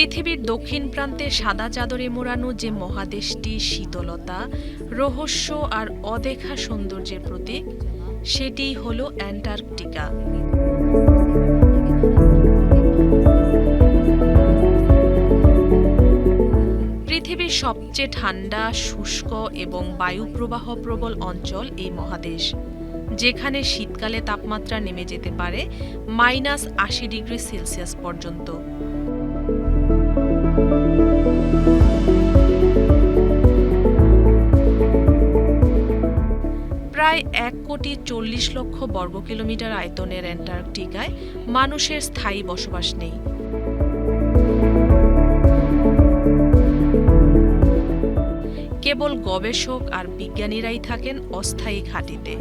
পৃথিবীর দক্ষিণ প্রান্তে সাদা চাদরে মোড়ানো যে মহাদেশটি শীতলতা, রহস্য আর অদেখা সৌন্দর্যের প্রতীক, সেটিই হলো অ্যান্টার্কটিকা। পৃথিবীর সবচেয়ে ঠান্ডা, শুষ্ক এবং বায়ুপ্রবাহ প্রবল অঞ্চল এই মহাদেশ, যেখানে শীতকালে তাপমাত্রা নেমে যেতে পারে -80°C পর্যন্ত। প্রায় 1,40,00,000 বর্গ কিলোমিটার আয়তনের অ্যান্টার্কটিকায় মানুষের স্থায়ী বসবাস নেই। কেবল গবেষক আর বিজ্ঞানীরাই থাকেন অস্থায়ী ঘাঁটিতে।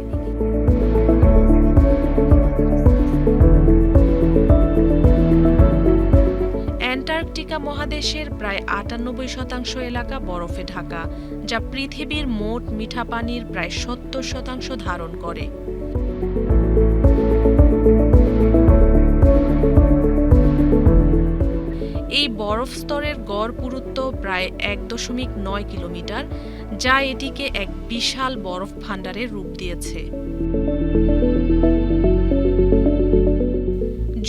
অ্যান্টার্কটিকা মহাদেশের প্রায় 98% এলাকা বরফে ঢাকা, যা পৃথিবীর মোট মিঠা পানির প্রায় 70% ধারণ করে। এই বরফ স্তরের গড় পুরুত্ব প্রায় 1.9 কিলোমিটার, যা এটিকে এক বিশাল বরফ ভাণ্ডারের রূপ দিয়েছে।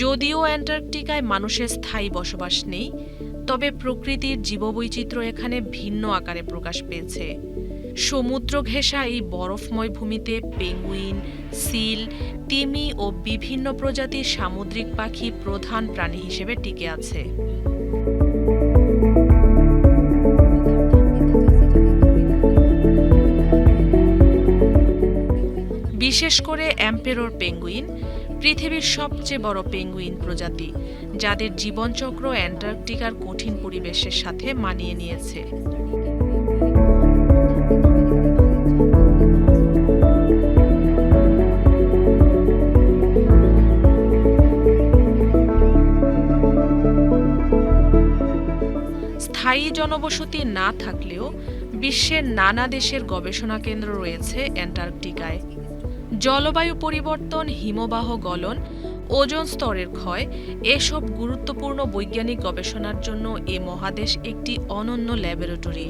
যদিও অ্যান্টার্কটিকায় মানুষের স্থায়ী বসবাস নেই, তবে প্রকৃতির জীববৈচিত্র্য এখানে ভিন্ন আকারে প্রকাশ পেয়েছে। সমুদ্র ঘেঁষা এই বরফময় ভূমিতে পেঙ্গুইন, সিল, তিমি ও বিভিন্ন প্রজাতির সামুদ্রিক পাখি প্রধান প্রাণী হিসেবে টিকে আছে। বিশেষ করে এম্পেরর পেঙ্গুইন পৃথিবীর সবচেয়ে বড় পেঙ্গুইন প্রজাতি, যাদের জীবনচক্র অ্যান্টার্কটিকার কঠিন পরিবেশের সাথে মানিয়ে নিয়েছে। স্থায়ী জনবসতি না থাকলেও বিশ্বের নানা দেশের গবেষণা কেন্দ্র রয়েছে অ্যান্টার্কটিকায়। জলবায়ু পরিবর্তন, হিমবাহ গলন, ওজোন স্তরের ক্ষয়, এসব গুরুত্বপূর্ণ বৈজ্ঞানিক গবেষণার জন্য এ মহাদেশ একটি অনন্য ল্যাবরেটরি।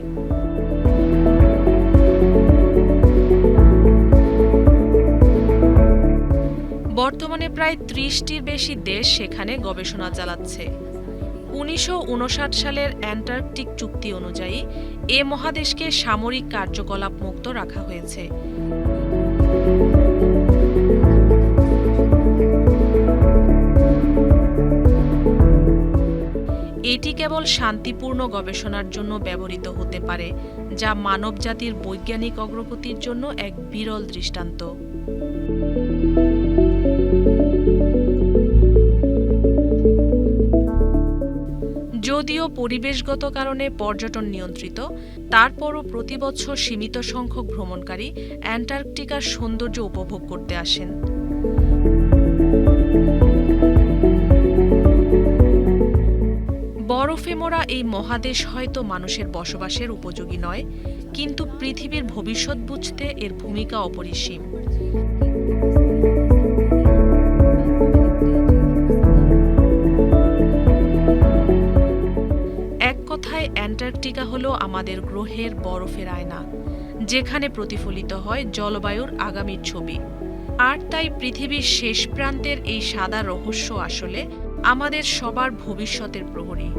বর্তমানে প্রায় 30টির বেশি দেশ সেখানে গবেষণা চালাচ্ছে। 1959 সালের অ্যান্টার্কটিক চুক্তি অনুযায়ী এ মহাদেশকে সামরিক কার্যকলাপ মুক্ত রাখা হয়েছে। এটি কেবল শান্তিপূর্ণ গবেষণার জন্য ব্যবহৃত হতে পারে, যা মানবজাতির বৈজ্ঞানিক অগ্রগতির জন্য এক বিরল দৃষ্টান্ত। যদিও পরিবেশগত কারণে পর্যটন নিয়ন্ত্রিত, তারপরও প্রতি বছর সীমিত সংখ্যক ভ্রমণকারী অ্যান্টার্কটিকার সৌন্দর্য উপভোগ করতে আসেন। বরফে মোড়া এই মহাদেশ হয়তো মানুষের বসবাসের উপযোগী নয়, কিন্তু পৃথিবীর ভবিষ্যৎ বুঝতে এর ভূমিকা অপরিসীম। এক কথায় অ্যান্টার্কটিকা হলো আমাদের গ্রহের বরফের আয়না, যেখানে প্রতিফলিত হয় জলবায়ুর আগামীর ছবি। আর তাই পৃথিবীর শেষ প্রান্তের এই সাদা রহস্য আসলে আমাদের সবার ভবিষ্যতের প্রহরী।